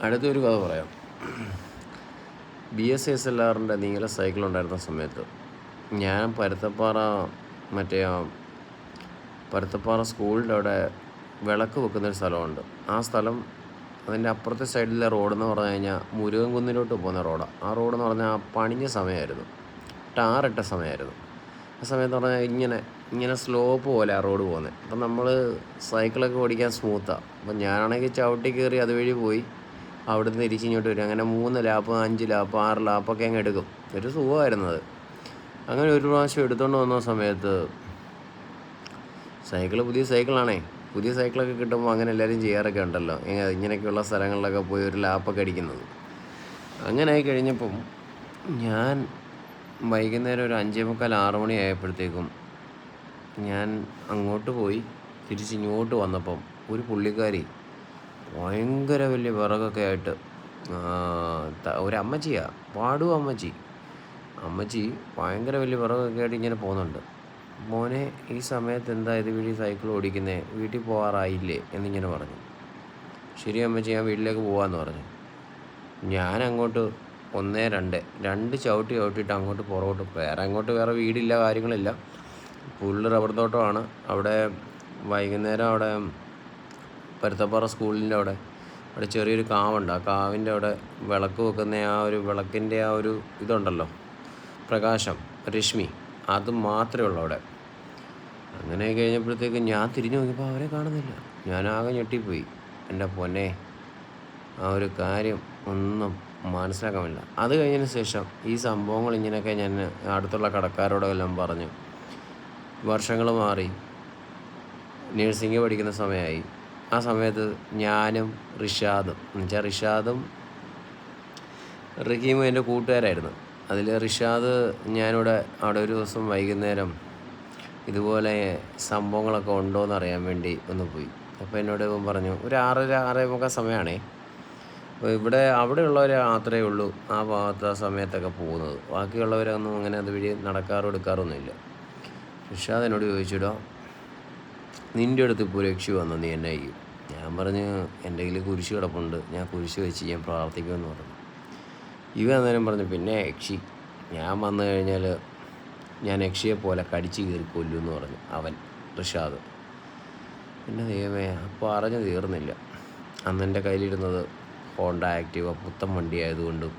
അടുത്തൊരു കഥ പറയാം. BSSLRൻ്റെ നീല സൈക്കിൾ ഉണ്ടായിരുന്ന സമയത്ത് ഞാൻ പരുത്തപ്പാറ സ്കൂളിൻ്റെ അവിടെ വിളക്ക് വെക്കുന്നൊരു സ്ഥലമുണ്ട്. ആ സ്ഥലം അതിൻ്റെ അപ്പുറത്തെ സൈഡിലെ റോഡെന്ന് പറഞ്ഞു കഴിഞ്ഞാൽ മുരുകൻ കുന്നിലോട്ട് പോകുന്ന റോഡാണ്. ആ റോഡെന്ന് പറഞ്ഞാൽ പണിഞ്ഞ സമയമായിരുന്നു, ടാറിട്ട സമയമായിരുന്നു. ആ സമയത്ത് പറഞ്ഞാൽ ഇങ്ങനെ സ്ലോപ്പ് പോലെ ആ റോഡ് പോകുന്നത്. അപ്പം നമ്മൾ സൈക്കിളൊക്കെ ഓടിക്കാൻ സ്മൂത്താണ്. അപ്പം ഞാനാണെങ്കിൽ ചവിട്ടി കയറി അതുവഴി പോയി അവിടെ നിന്ന് തിരിച്ചിങ്ങോട്ട് വരും. അങ്ങനെ 3 ലാപ്പ് 5 ലാപ്പ് 6 ലാപ്പൊക്കെ അങ്ങ് എടുക്കും. ഒരു സുഖമായിരുന്നത്. അങ്ങനെ ഒരു പ്രാവശ്യം എടുത്തുകൊണ്ട് വന്ന സമയത്ത് പുതിയ സൈക്കിളാണേ. പുതിയ സൈക്കിളൊക്കെ കിട്ടുമ്പോൾ അങ്ങനെ എല്ലാവരും ചെയ്യാറൊക്കെ ഉണ്ടല്ലോ, ഇങ്ങനെയൊക്കെയുള്ള സ്ഥലങ്ങളിലൊക്കെ പോയി ഒരു ലാപ്പൊക്കെ അടിക്കുന്നത്. അങ്ങനെ ആയി കഴിഞ്ഞപ്പം ഞാൻ വൈകുന്നേരം ഒരു 5:45 6 മണി ആയപ്പോഴത്തേക്കും ഞാൻ അങ്ങോട്ട് പോയി തിരിച്ചിങ്ങോട്ട് വന്നപ്പം ഒരു പുള്ളിക്കാരി ഭയങ്കര വലിയ വിറകൊക്കെ ആയിട്ട് ഒരു അമ്മച്ചിയാണ്, പാടും അമ്മച്ചി ഭയങ്കര വലിയ വിറകൊക്കെ ആയിട്ട് ഇങ്ങനെ പോകുന്നുണ്ട്. മോനെ, ഈ സമയത്ത് എന്താ ഇത് വഴി സൈക്കിൾ ഓടിക്കുന്നേ, വീട്ടിൽ പോകാറായില്ലേ എന്നിങ്ങനെ പറഞ്ഞു. ശരി അമ്മച്ചി, ഞാൻ വീട്ടിലേക്ക് പോകാമെന്ന് പറഞ്ഞു. ഞാൻ അങ്ങോട്ട് 1 2 ചവിട്ടിയിട്ട് അങ്ങോട്ട് പുറകോട്ട്, വേറെ വീടില്ല, കാര്യങ്ങളില്ല, ഫുള്ള് റബ്ബർ തോട്ടമാണ്. അവിടെ വൈകുന്നേരം അവിടെ പരുത്തപ്പാറ സ്കൂളിൻ്റെ അവിടെ ചെറിയൊരു കാവുണ്ട്. ആ കാവിൻ്റെ അവിടെ വിളക്ക് വെക്കുന്ന ആ ഒരു വിളക്കിൻ്റെ ആ ഒരു ഇതുണ്ടല്ലോ, പ്രകാശം, രശ്മി, അത് മാത്രമേ ഉള്ളൂ അവിടെ. അങ്ങനെ കഴിഞ്ഞപ്പോഴത്തേക്ക് ഞാൻ തിരിഞ്ഞു നോക്കിയപ്പോൾ അവരെ കാണുന്നില്ല. ഞാനാകെ ഞെട്ടിപ്പോയി. എൻ്റെ പൊന്നെ, ആ ഒരു കാര്യം ഒന്നും മനസ്സിലാക്കാൻ പറ്റില്ല. അത് കഴിഞ്ഞതിന് ശേഷം ഈ സംഭവങ്ങൾ ഇങ്ങനെയൊക്കെ ഞാൻ അടുത്തുള്ള കടക്കാരോടെല്ലാം പറഞ്ഞു. വർഷങ്ങൾ മാറി, നേഴ്സിംഗ് പഠിക്കുന്ന സമയമായി. ആ സമയത്ത് ഞാനും റിഷാദും റഹീമും എൻ്റെ കൂട്ടുകാരായിരുന്നു. അതിൽ റിഷാദ് ഞാനിവിടെ അവിടെ ഒരു ദിവസം വൈകുന്നേരം ഇതുപോലെ സംഭവങ്ങളൊക്കെ ഉണ്ടോയെന്ന് അറിയാൻ വേണ്ടി ഒന്ന് പോയി. അപ്പോൾ എന്നോട് ഇവൻ പറഞ്ഞു, ഒരു 6:30 സമയമാണേ. അപ്പോൾ അവിടെയുള്ളവർ മാത്രമേ ഉള്ളൂ ആ ഭാഗത്ത് ആ സമയത്തൊക്കെ പോകുന്നത്. ബാക്കിയുള്ളവരൊന്നും അങ്ങനെ അതുവഴി എടുക്കാറൊന്നുമില്ല. റിഷാദ് എന്നോട് ചോദിച്ചിടോ, നിൻ്റെ അടുത്ത് ഇപ്പോൾ ഒരു യക്ഷി വന്നു, നീ എന്നെ ചെയ്യും? ഞാൻ പറഞ്ഞു, എൻ്റെ കയ്യിൽ കുരിശ് കിടപ്പുണ്ട്, ഞാൻ കുരിശ് വെച്ച് ഞാൻ പ്രാർത്ഥിക്കുമെന്ന് പറഞ്ഞു. ഇവ അന്നേരം പറഞ്ഞു, പിന്നെ യക്ഷി, ഞാൻ വന്നു കഴിഞ്ഞാൽ ഞാൻ യക്ഷിയെ പോലെ കടിച്ച് കീറി കൊല്ലുമെന്ന് പറഞ്ഞു റിഷാദ്. പിന്നെ ദൈവമേ, അപ്പോൾ അറിഞ്ഞു തീർന്നില്ല. അന്ന് എൻ്റെ കയ്യിലിരുന്നത് ഹോണ്ട ആക്റ്റീവ, പുത്തൻ വണ്ടി ആയതുകൊണ്ടും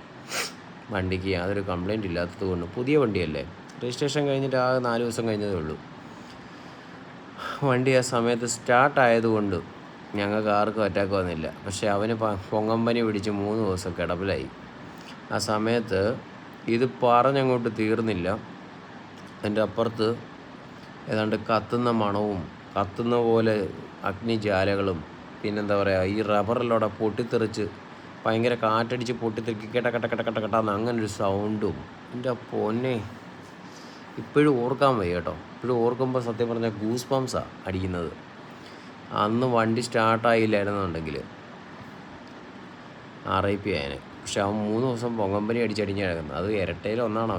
വണ്ടിക്ക് യാതൊരു കംപ്ലൈൻറ്റ് ഇല്ലാത്തത് കൊണ്ടും, പുതിയ വണ്ടിയല്ലേ, രജിസ്ട്രേഷൻ കഴിഞ്ഞിട്ട് ആ 4 ദിവസം കഴിഞ്ഞതേ ഉള്ളൂ. വണ്ടി ആ സമയത്ത് സ്റ്റാർട്ടായതുകൊണ്ട് ഞങ്ങൾക്ക് ആർക്കും അറ്റാക്ക് വന്നില്ല. പക്ഷേ അവന് പൊങ്ങമ്പനി പിടിച്ച് 3 ദിവസം കിടപ്പിലായി. ആ സമയത്ത് ഇത് പറഞ്ഞങ്ങോട്ട് തീർന്നില്ല. എൻ്റെ അപ്പുറത്ത് ഏതാണ്ട് കത്തുന്ന മണവും കത്തുന്ന പോലെ അഗ്നിജാലകളും, പിന്നെന്താ പറയുക, ഈ റബ്ബറിലൂടെ പൊട്ടിത്തെറിച്ച് ഭയങ്കര കാറ്റടിച്ച് പൊട്ടിത്തെറിക്ക് കെട്ടക്കെട്ടാന്ന് അങ്ങനൊരു സൗണ്ടും. എൻ്റെ പൊന്നെ, ഇപ്പോഴും ഓർക്കാൻ വയ്യ കേട്ടോ. ഇപ്പോഴും ഓർക്കുമ്പോൾ സത്യം പറഞ്ഞാൽ ഗൂസ് ബംസാണ് അടിക്കുന്നത്. അന്ന് വണ്ടി സ്റ്റാർട്ടായില്ലായിരുന്നുണ്ടെങ്കിൽ RIP ആയനെ. പക്ഷെ അവൻ 3 ദിവസം പൊങ്ങമ്പനി അടിച്ചടിഞ്ഞ് കിടക്കുന്നത്. അത് ഇരട്ടയിൽ ഒന്നാണ്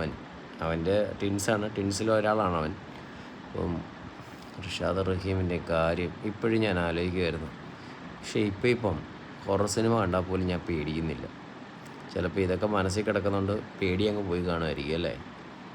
അവൻ്റെ ട്വിൻസാണ്, ട്വിൻസിൽ ഒരാളാണ് അവൻ. അപ്പം റിഷാദ് റഹീമിൻ്റെ കാര്യം ഇപ്പോഴും ഞാൻ ആലോചിക്കുമായിരുന്നു. പക്ഷേ ഇപ്പം ഹൊറർ സിനിമ കണ്ടാൽ പോലും ഞാൻ പേടിക്കുന്നില്ല. ചിലപ്പോൾ ഇതൊക്കെ മനസ്സിൽ കിടക്കുന്നുണ്ട്, പേടി അങ്ങ് പോയി കാണുമായിരിക്കും അല്ലേ.